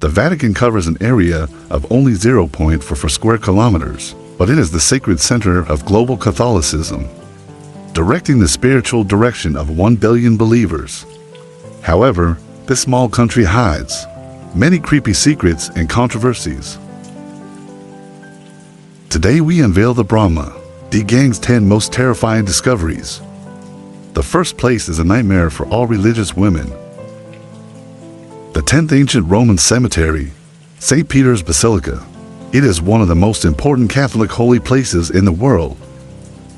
The Vatican covers an area of only 0.44 square kilometers, but it is the sacred center of global Catholicism, directing the spiritual direction of 1 billion believers. However, this small country hides many creepy secrets and controversies. Today we unveil the Brahma, the gang's 10 most terrifying discoveries. The first place is a nightmare for all religious women. The 10th ancient Roman cemetery, St. Peter's Basilica. It is one of the most important Catholic holy places in the world.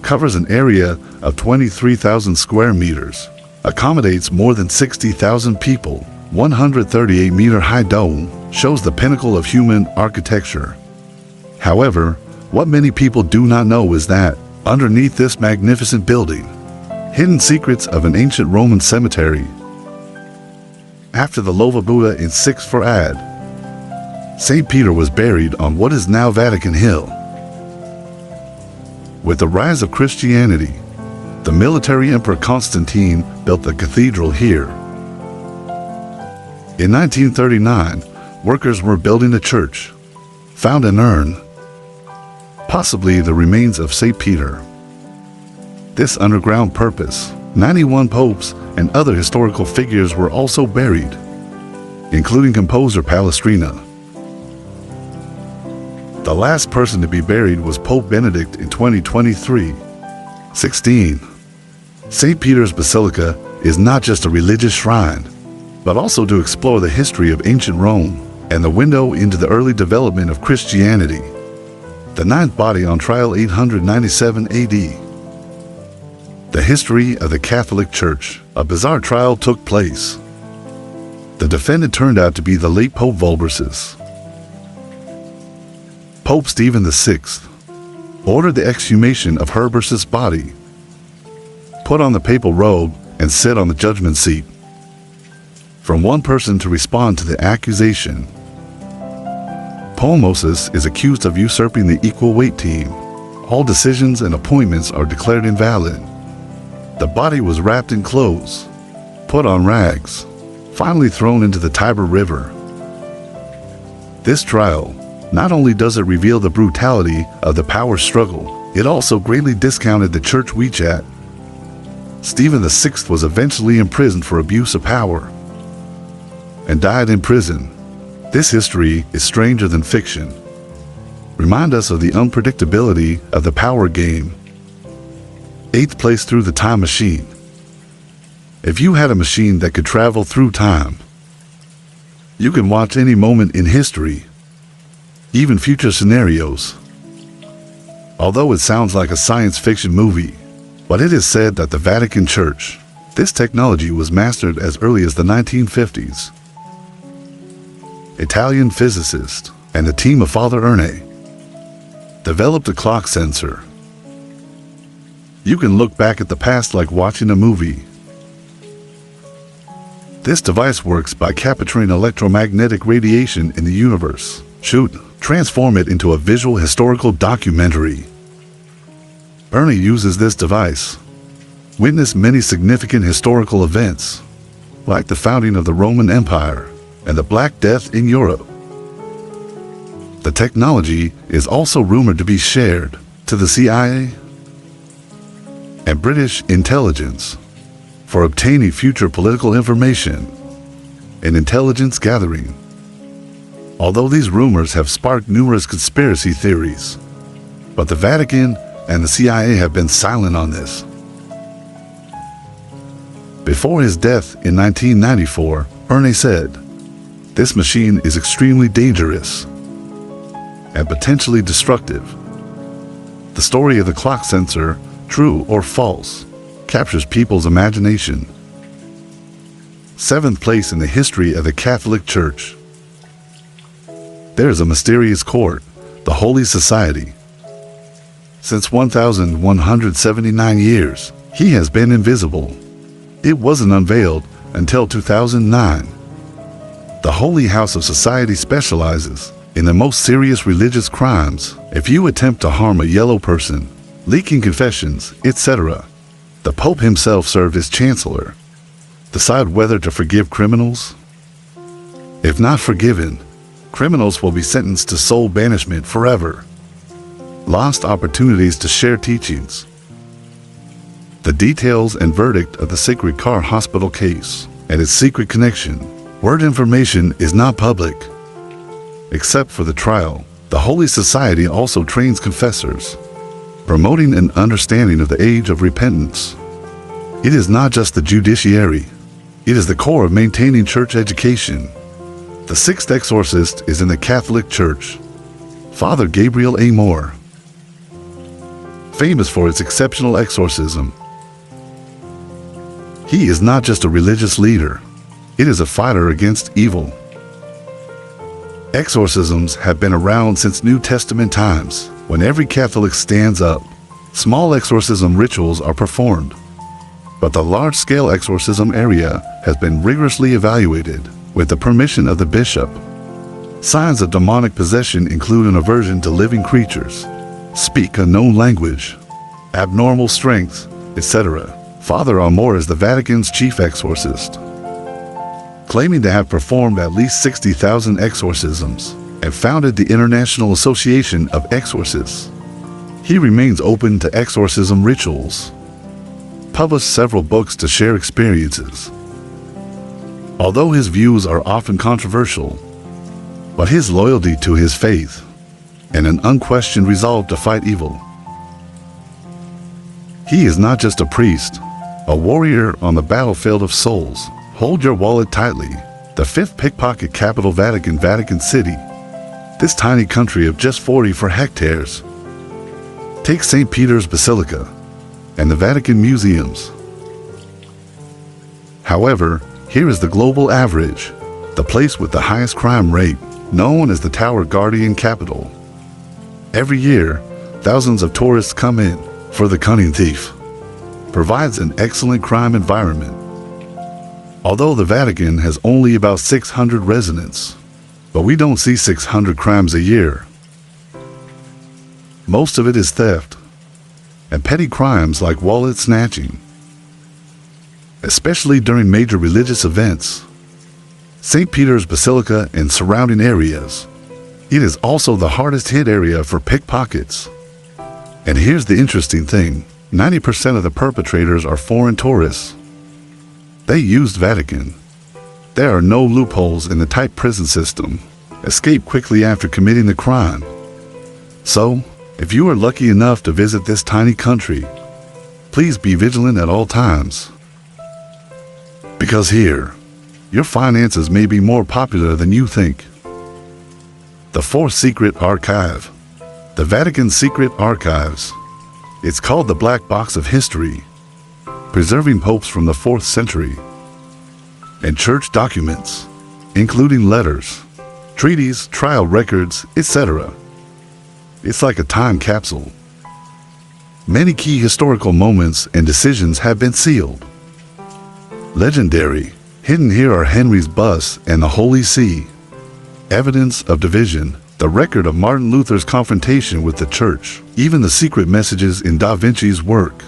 Covers an area of 23,000 square meters, accommodates more than 60,000 people. 138-meter high dome shows the pinnacle of human architecture. However, what many people do not know is that, underneath this magnificent building, hidden secrets of an ancient Roman cemetery. After the Lova Buddha in 6th AD, St. Peter was buried on what is now Vatican Hill. With the rise of Christianity, the military emperor Constantine built the cathedral here. In 1939, workers were building a church, found an urn, possibly the remains of St. Peter. This underground purpose, 91 popes and other historical figures were also buried, including composer Palestrina. The last person to be buried was Pope Benedict in 2023. 16. St. Peter's Basilica is not just a religious shrine, but also to explore the history of ancient Rome and the window into the early development of Christianity. The ninth body on trial 897 AD. The history of the Catholic Church. A bizarre trial took place. The defendant turned out to be the late Pope Vulbersus. Pope Stephen VI ordered the exhumation of Herbertus' body, put on the papal robe, and sit on the judgment seat. From one person to respond to the accusation, Pomosus is accused of usurping the equal weight team. All decisions and appointments are declared invalid. The body was wrapped in clothes, put on rags, finally thrown into the Tiber River. This trial, not only does it reveal the brutality of the power struggle, it also greatly discounted the church WeChat. Stephen VI was eventually imprisoned for abuse of power and died in prison. This history is stranger than fiction. Remind us of the unpredictability of the power game. 8th place, through the time machine. If you had a machine that could travel through time, you can watch any moment in history, even future scenarios. Although it sounds like a science fiction movie, but it is said that the Vatican Church, this technology was mastered as early as the 1950s. Italian physicist and a team of Father Erne developed a clock sensor. You can look back at the past like watching a movie. This device works by capturing electromagnetic radiation in the universe. Transform it into a visual historical documentary. Erne uses this device. Witness many significant historical events, like the founding of the Roman Empire and the Black Death in Europe. The technology is also rumored to be shared to the CIA and British intelligence for obtaining future political information and intelligence gathering. Although these rumors have sparked numerous conspiracy theories, but the Vatican and the CIA have been silent on this. Before his death in 1994, Erne said, "This machine is extremely dangerous and potentially destructive." The story of the clock sensor, true or false, captures people's imagination. 7th place in the history of the Catholic Church. There is a mysterious court, the Holy Society. Since 1,179 years, he has been invisible. It wasn't unveiled until 2009. The Holy House of Society specializes in the most serious religious crimes. If you attempt to harm a yellow person, leaking confessions, etc., the Pope himself served as chancellor. Decide whether to forgive criminals. If not forgiven, Criminals will be sentenced to soul banishment forever. Lost opportunities to share teachings. The details and verdict of the Sacred Heart Hospital case and its secret connection. Word information is not public. Except for the trial, the Holy Society also trains confessors, promoting an understanding of the age of repentance. It is not just the judiciary. It is the core of maintaining church education. The sixth exorcist is in the Catholic Church, Father Gabriel A. Moore, famous for its exceptional exorcism. He is not just a religious leader. It is a fighter against evil. Exorcisms have been around since New Testament times. When every Catholic stands up, small exorcism rituals are performed. But the large-scale exorcism area has been rigorously evaluated with the permission of the bishop. Signs of demonic possession include an aversion to living creatures, speak a known language, abnormal strength, etc. Father Amor is the Vatican's chief exorcist, claiming to have performed at least 60,000 exorcisms and founded the International Association of Exorcists. He remains open to exorcism rituals, published several books to share experiences. Although his views are often controversial, but his loyalty to his faith and an unquestioned resolve to fight evil. He is not just a priest, a warrior on the battlefield of souls. Hold your wallet tightly. The fifth pickpocket capital, Vatican City. This tiny country of just 44 hectares. Take St. Peter's Basilica and the Vatican museums. However, here is the global average, the place with the highest crime rate, known as the Tower Guardian capital. Every year, thousands of tourists come in, for the cunning thief provides an excellent crime environment. Although the Vatican has only about 600 residents, but we don't see 600 crimes a year. Most of it is theft and petty crimes like wallet snatching, especially during major religious events. St. Peter's Basilica and surrounding areas. It is also the hardest hit area for pickpockets. And here's the interesting thing, 90% of the perpetrators are foreign tourists. They used Vatican. There are no loopholes in the tight prison system. Escape quickly after committing the crime. So, if you are lucky enough to visit this tiny country, please be vigilant at all times. Because here, your finances may be more popular than you think. The fourth secret archive. The Vatican's secret archives. It's called the Black Box of History, preserving popes from the 4th century, and church documents, including letters, treaties, trial records, etc. It's like a time capsule. Many key historical moments and decisions have been sealed. Legendary. Hidden here are Henry's bust and the Holy See, evidence of division, the record of Martin Luther's confrontation with the church, even the secret messages in Da Vinci's work.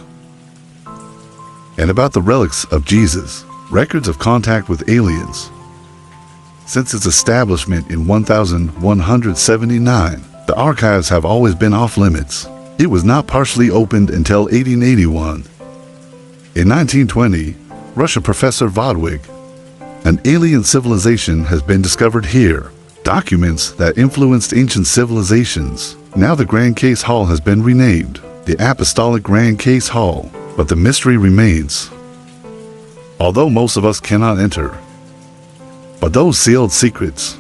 And about the relics of Jesus, records of contact with aliens. Since its establishment in 1179, the archives have always been off limits. It was not partially opened until 1881. In 1920, Russian professor Vodwig, an alien civilization has been discovered here. Documents that influenced ancient civilizations. Now the Grand Case Hall has been renamed the Apostolic Grand Case Hall, but the mystery remains. Although most of us cannot enter. But those sealed secrets,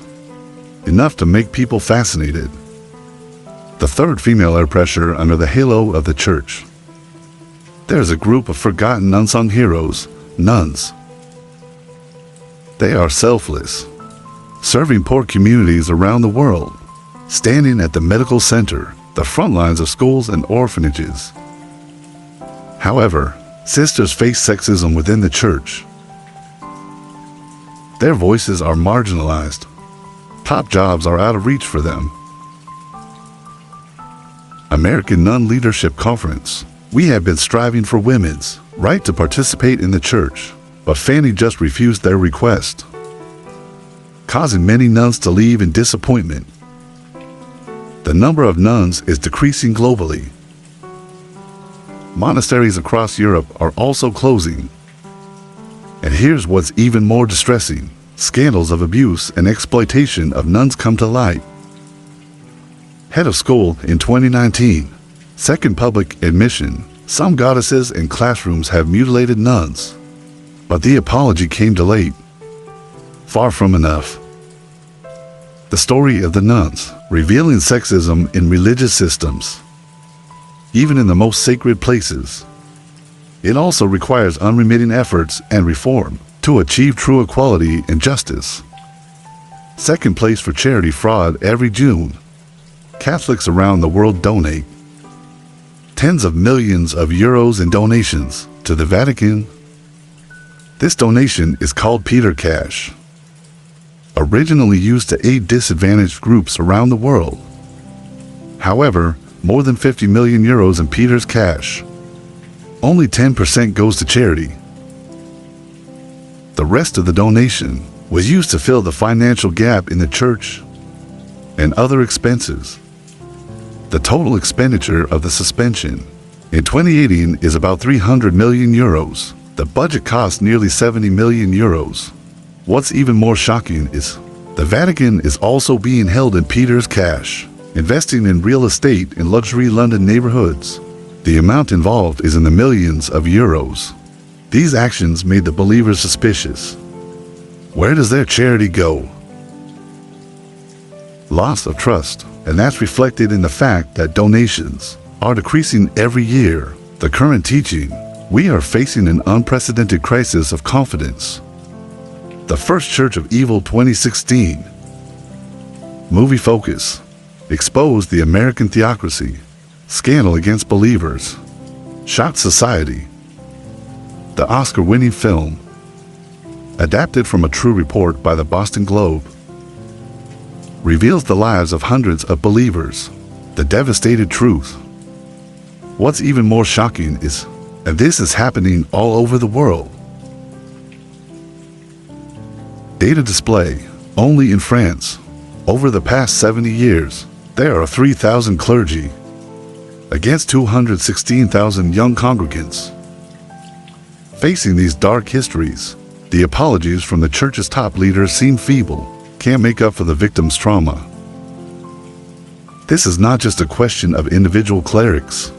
enough to make people fascinated. The third female air pressure under the halo of the church. There's a group of forgotten unsung heroes, nuns. They are selfless, serving poor communities around the world, standing at the medical center, the front lines of schools and orphanages. However, sisters face sexism within the church. Their voices are marginalized. Top jobs are out of reach for them. American Nun Leadership Conference. We have been striving for women's right to participate in the church, but Fanny just refused their request. causing many nuns to leave in disappointment. The number of nuns is decreasing globally. Monasteries across Europe are also closing. And here's what's even more distressing. Scandals of abuse and exploitation of nuns come to light. Head of school in 2019. Second public admission. Some goddesses in classrooms have mutilated nuns. But the apology came too late. Far from enough. The story of the nuns, revealing sexism in religious systems. Even in the most sacred places. It also requires unremitting efforts and reform to achieve true equality and justice. Second place for charity fraud every June. Catholics around the world donate tens of millions of euros in donations to the Vatican. This donation is called Peter Cash, originally used to aid disadvantaged groups around the world. However, more than 50 million euros in Peter's cash. Only 10% goes to charity. The rest of the donation was used to fill the financial gap in the church and other expenses. The total expenditure of the suspension in 2018 is about 300 million euros. The budget cost nearly 70 million euros. What's even more shocking is the Vatican is also being held in Peter's cash, investing in real estate in luxury London neighborhoods. The amount involved is in the millions of euros. These actions made the believers suspicious. Where does their charity go? Loss of trust, and that's reflected in the fact that donations are decreasing every year. The current teaching, we are facing an unprecedented crisis of confidence. The First Church of Evil 2016. Movie Focus exposed the American theocracy, scandal against believers, shocked society. The Oscar-winning film, adapted from a true report by the Boston Globe, reveals the lives of hundreds of believers, the devastated truth. What's even more shocking is that this is happening all over the world. Data display, only in France. Over the past 70 years, there are 3,000 clergy against 216,000 young congregants. Facing these dark histories, the apologies from the church's top leaders seem feeble, can't make up for the victim's trauma. This is not just a question of individual clerics.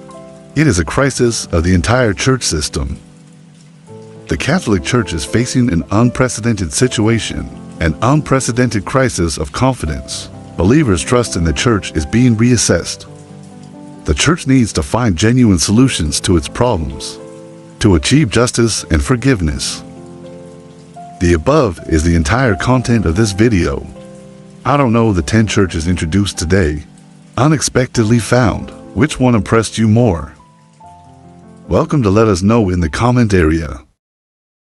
It is a crisis of the entire church system. The Catholic Church is facing an unprecedented situation, an unprecedented crisis of confidence. Believers' trust in the church is being reassessed. The church needs to find genuine solutions to its problems, to achieve justice and forgiveness. The above is the entire content of this video. I don't know the 10 churches introduced today, unexpectedly found. Which one impressed you more? Welcome to let us know in the comment area.